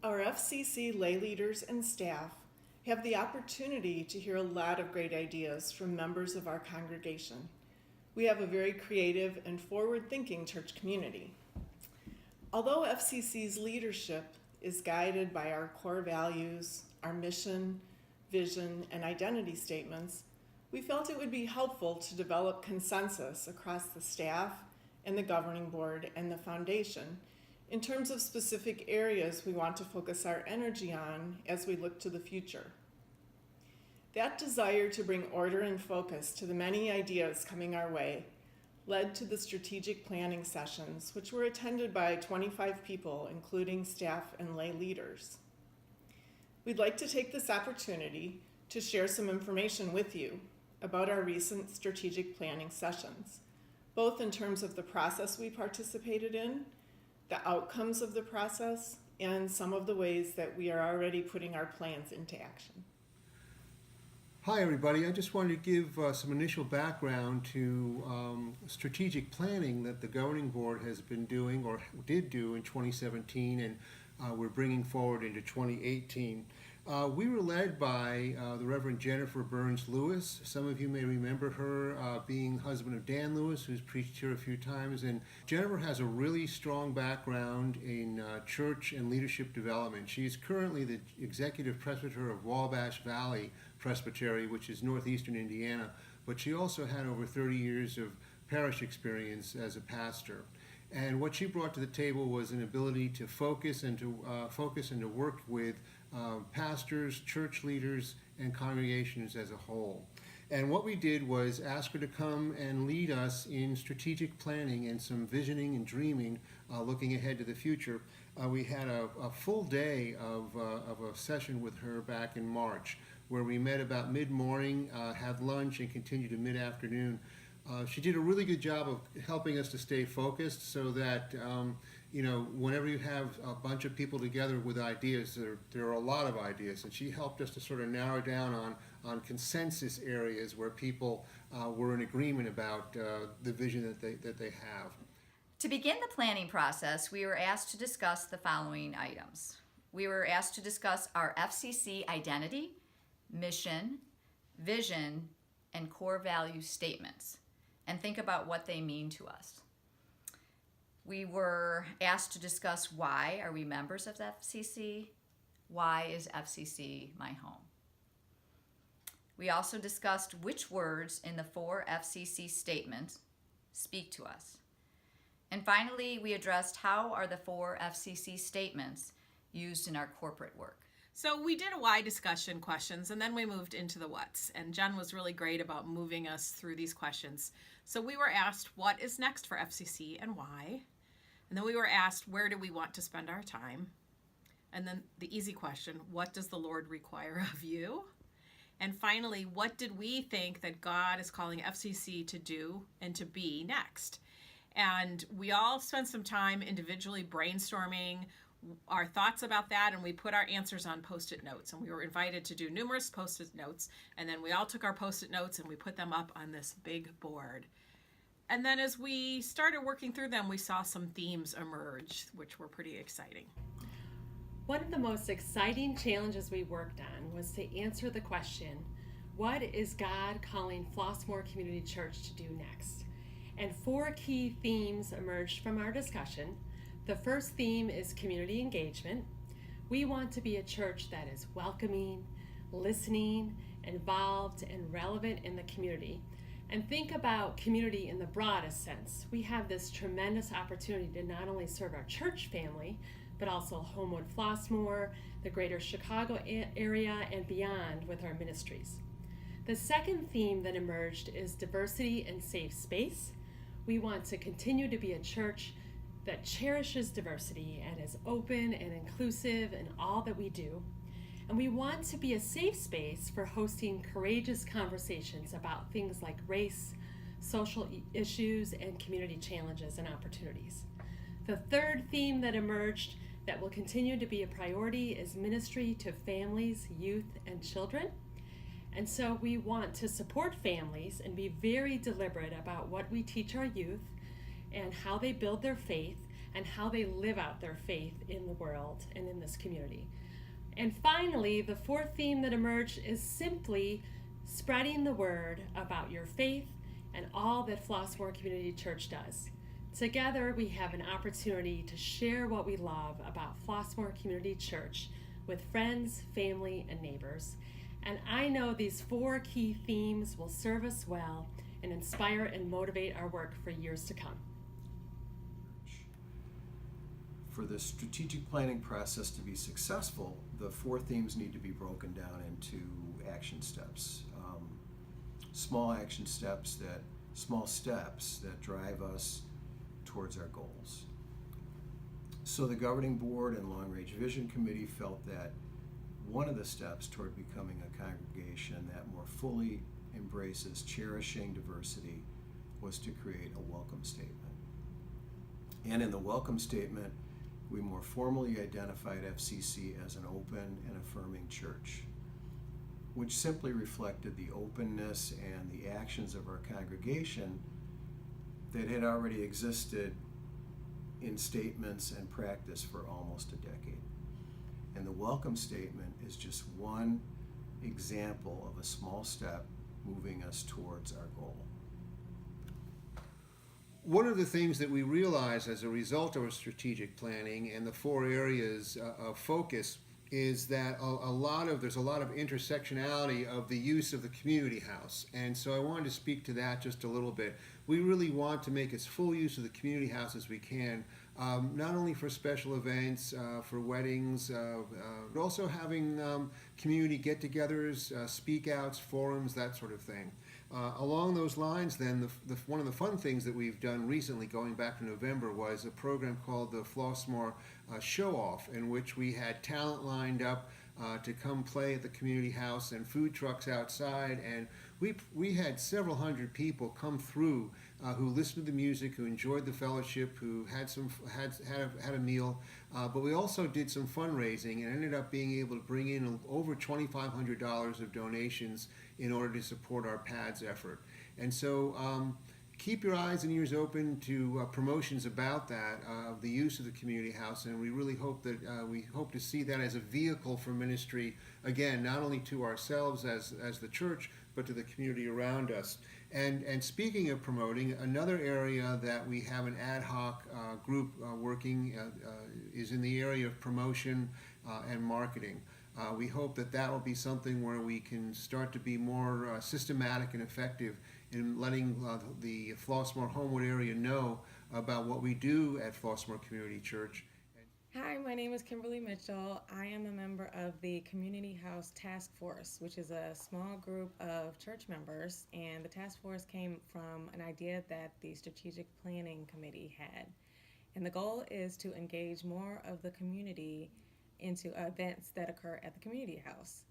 Our FCC lay leaders and staff have the opportunity to hear a lot of great ideas from members of our congregation. We have a very creative and forward-thinking church community. Although FCC's leadership is guided by our core values, our mission, vision, and identity statements, we felt it would be helpful to develop consensus across the staff and the governing board and the foundation in terms of specific areas we want to focus our energy on as we look to the future. That desire to bring order and focus to the many ideas coming our way led to the strategic planning sessions, which were attended by 25 people, including staff and lay leaders. We'd like to take this opportunity to share some information with you about our recent strategic planning sessions, both in terms of the process we participated in, the outcomes of the process, and some of the ways that we are already putting our plans into action. Hi everybody, I just wanted to give some initial background to strategic planning that the governing board has been doing or did do in 2017 and we're bringing forward into 2018. We were led by the Reverend Jennifer Burns Lewis. Some of you may remember her being husband of Dan Lewis, who's preached here a few times. And Jennifer has a really strong background in church and leadership development. She's currently the executive presbyter of Wabash Valley Presbytery, which is northeastern Indiana. But she also had over 30 years of parish experience as a pastor. And what she brought to the table was an ability to focus and to work with pastors, church leaders, and congregations as a whole. And what we did was ask her to come and lead us in strategic planning and some visioning and dreaming, looking ahead to the future. We had a full day of a session with her back in March, where we met about mid-morning, had lunch, and continued to mid-afternoon. She did a really good job of helping us to stay focused so that, whenever you have a bunch of people together with ideas, there are a lot of ideas, and she helped us to sort of narrow down on consensus areas where people were in agreement about the vision that they have. To begin the planning process, we were asked to discuss the following items. We were asked to discuss our FCC identity, mission, vision, and core value statements, and think about what they mean to us. We were asked to discuss why are we members of the FCC? Why is FCC my home? We also discussed which words in the 4 FCC statements speak to us. And finally, we addressed how are the 4 FCC statements used in our corporate work. So we did a why discussion questions, and then we moved into the what's. And Jen was really great about moving us through these questions. So we were asked, what is next for FCC and why? And then we were asked, where do we want to spend our time? And then the easy question, what does the Lord require of you? And finally, what did we think that God is calling FCC to do and to be next? And we all spent some time individually brainstorming our thoughts about that, and we put our answers on Post-it notes, and we were invited to do numerous Post-it notes, and then we all took our Post-it notes and we put them up on this big board. And then as we started working through them, we saw some themes emerge, which were pretty exciting. One of the most exciting challenges we worked on was to answer the question, what is God calling Flossmoor Community Church to do next? And 4 key themes emerged from our discussion. The first theme is community engagement. We want to be a church that is welcoming, listening, involved, and relevant in the community. And think about community in the broadest sense. We have this tremendous opportunity to not only serve our church family, but also Homewood Flossmoor, the greater Chicago area, and beyond with our ministries. The second theme that emerged is diversity and safe space. We want to continue to be a church that cherishes diversity and is open and inclusive in all that we do. And we want to be a safe space for hosting courageous conversations about things like race, social issues, and community challenges and opportunities. The third theme that emerged that will continue to be a priority is ministry to families, youth, and children. And so we want to support families and be very deliberate about what we teach our youth and how they build their faith, and how they live out their faith in the world and in this community. And finally, the fourth theme that emerged is simply spreading the word about your faith and all that Flossmoor Community Church does. Together, we have an opportunity to share what we love about Flossmoor Community Church with friends, family, and neighbors. And I know these four key themes will serve us well and inspire and motivate our work for years to come. For the strategic planning process to be successful, the four themes need to be broken down into action steps. Small steps that drive us towards our goals. So the governing board and long range vision committee felt that one of the steps toward becoming a congregation that more fully embraces cherishing diversity was to create a welcome statement. And in the welcome statement, we more formally identified FCC as an open and affirming church, which simply reflected the openness and the actions of our congregation that had already existed in statements and practice for almost a decade. And the welcome statement is just one example of a small step moving us towards our goal. One of the things that we realize as a result of our strategic planning and the four areas of focus is that there's a lot of intersectionality of the use of the community house. And so I wanted to speak to that just a little bit. We really want to make as full use of the community house as we can, not only for special events, for weddings, but also having community get-togethers, speak-outs, forums, that sort of thing. Along those lines, then, one of the fun things that we've done recently, going back to November, was a program called the Flossmoor Show-Off, in which we had talent lined up to come play at the community house and food trucks outside, and we had several hundred people come through who listened to the music, who enjoyed the fellowship, who had a meal, but we also did some fundraising and ended up being able to bring in over $2,500 of donations in order to support our PADS effort. And so keep your eyes and ears open to promotions about that, the use of the community house, and we really hope that we hope to see that as a vehicle for ministry, again, not only to ourselves as the church, but to the community around us. And speaking of promoting, another area that we have an ad hoc group working is in the area of promotion and marketing. We hope that will be something where we can start to be more systematic and effective in letting the Flossmoor Homewood area know about what we do at Flossmoor Community Church. Hi, my name is Kimberly Mitchell. I am a member of the Community House Task Force, which is a small group of church members, and the task force came from an idea that the Strategic Planning Committee had. And the goal is to engage more of the community into events that occur at the community house.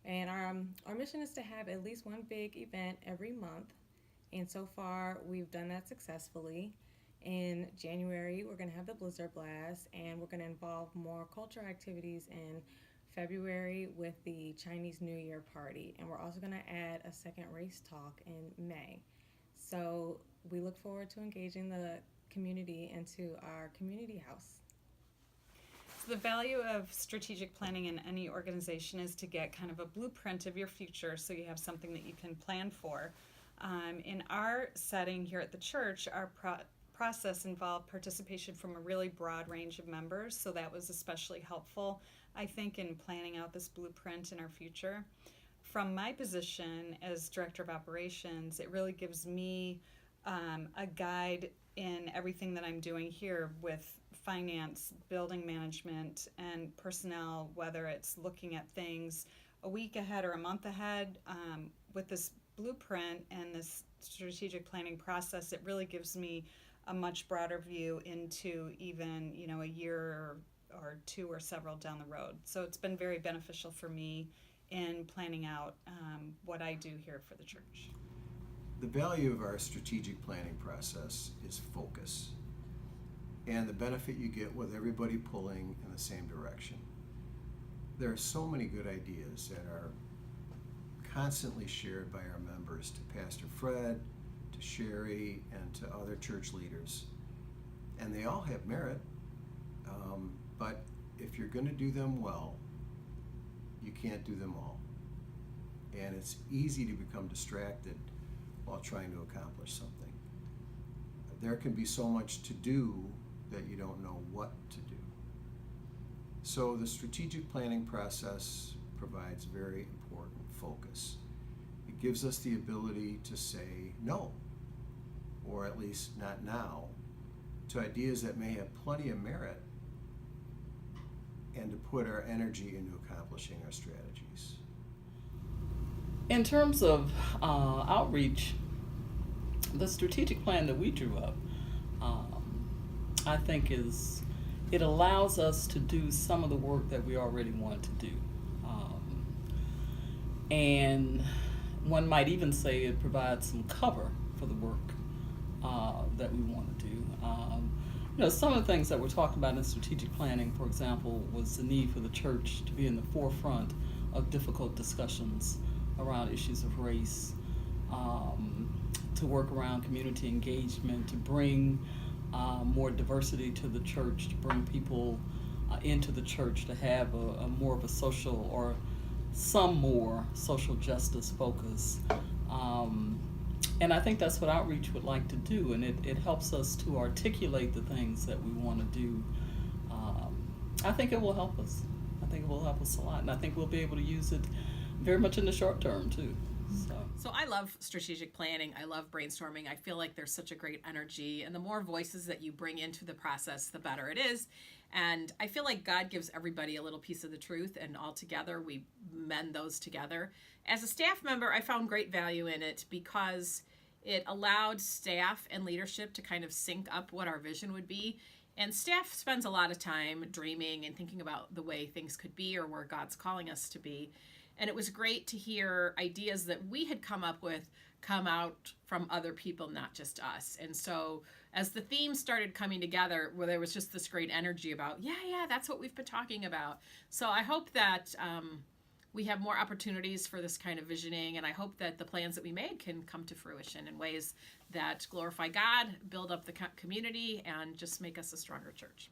And our mission is to have at least one big event every month, and so far we've done that successfully. In January, we're going to have the Blizzard Blast, and we're going to involve more cultural activities in February with the Chinese New Year party, and we're also going to add a second race talk in May. So we look forward to engaging the community into our community house. So the value of strategic planning in any organization is to get kind of a blueprint of your future so you have something that you can plan for. In our setting here at the church, our process involved participation from a really broad range of members, so that was especially helpful, I think, in planning out this blueprint in our future. From my position as Director of Operations, it really gives me a guide in everything that I'm doing here with finance, building management, and personnel, whether it's looking at things a week ahead or a month ahead. With this blueprint and this strategic planning process, it really gives me a much broader view into even, a year or two or several down the road. So it's been very beneficial for me in planning out what I do here for the church. The value of our strategic planning process is focus and the benefit you get with everybody pulling in the same direction. There are so many good ideas that are constantly shared by our members to Pastor Fred, to Shari, and to other church leaders. And they all have merit, But if you're going to do them well, you can't do them all. And it's easy to become distracted while trying to accomplish something. There can be so much to do that you don't know what to do. So the strategic planning process provides very important focus. It gives us the ability to say no, or at least not now, to ideas that may have plenty of merit, and to put our energy into accomplishing our strategies. In terms of outreach, the strategic plan that we drew up, I think it allows us to do some of the work that we already want to do. And one might even say it provides some cover for the work that we want to do. Some of the things that we're talking about in strategic planning, for example, was the need for the church to be in the forefront of difficult discussions around issues of race, to work around community engagement, to bring more diversity to the church, to bring people into the church, to have a more of a social or some more social justice focus. And I think that's what outreach would like to do, and it helps us to articulate the things that we want to do. I think it will help us. I think it will help us a lot, and I think we'll be able to use it very much in the short term too. So I love strategic planning. I love brainstorming. I feel like there's such a great energy, and the more voices that you bring into the process, the better it is. And I feel like God gives everybody a little piece of the truth, and all together we mend those together. As a staff member, I found great value in it because it allowed staff and leadership to kind of sync up what our vision would be. And staff spends a lot of time dreaming and thinking about the way things could be or where God's calling us to be. And it was great to hear ideas that we had come up with come out from other people, not just us. And so as the themes started coming together, where there was just this great energy about, yeah, that's what we've been talking about. So I hope that we have more opportunities for this kind of visioning, and I hope that the plans that we made can come to fruition in ways that glorify God, build up the community, and just make us a stronger church.